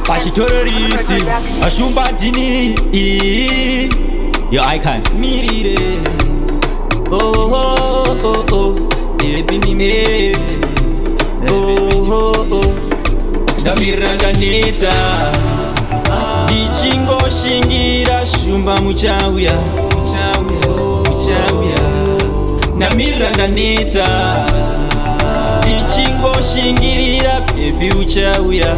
Pashi terroristi Ashumbatini Yo icon Mirire Ebinime Ndamiranda neta Dichingo shingira shumba muchawya Ndamiranda neta Dichingo shingirira baby uchawya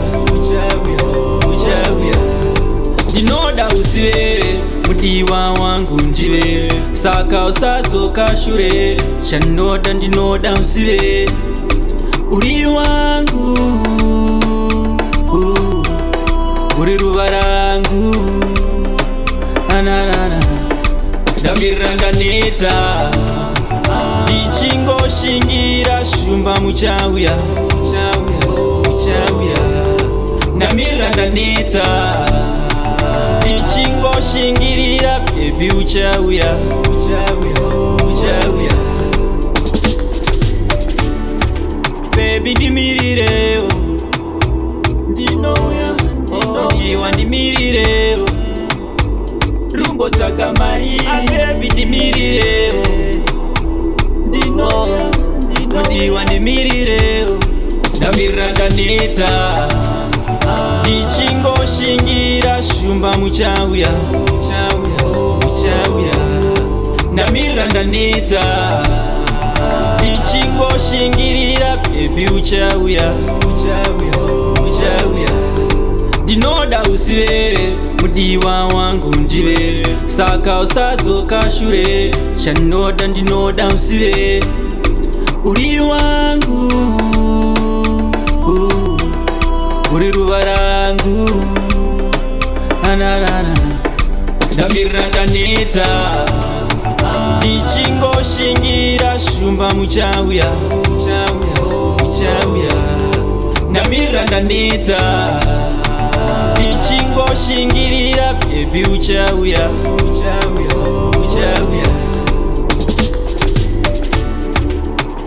Ndinoda usiwe mudiwa wangu njiwe Saka usazoka shure Shanoda ndinoda usiwe uri wangu uri rubarangu anarana Ndamiranda neta Dichingo shingira shumba muchawya Ndamiranda neta Dichingo shingirira baby uchawya Baby ndimirireo Ndinoya Iwa ndimirireo Rumbo takamari Baby ndimirireo Ndinoya Iwa ndimirireo Ndamiranda neta Dichingo shingira shumba muchawya Ndamiranda neta Dichingo shingirira baby uchawya Ndinoda usiwe mudiwa wangu njiwe Saka usazoka shure Shanoda ndinoda usiwe uri wangu uri rubarangu anarana Ndamiranda neta Dichingo shingira shumba muchawya Ndamiranda neta Dichingo shingirira baby uchawya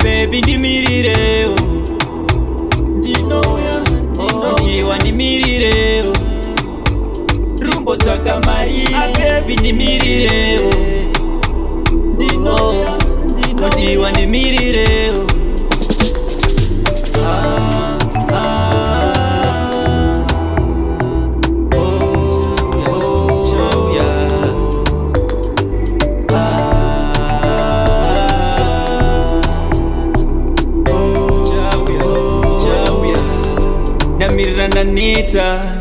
Baby ndimirireo Ndinoya Iwa ndimirireo Rumbo takamari Baby ndimirireo Ndinoya Iwa ndimirireo Ndamiranda neta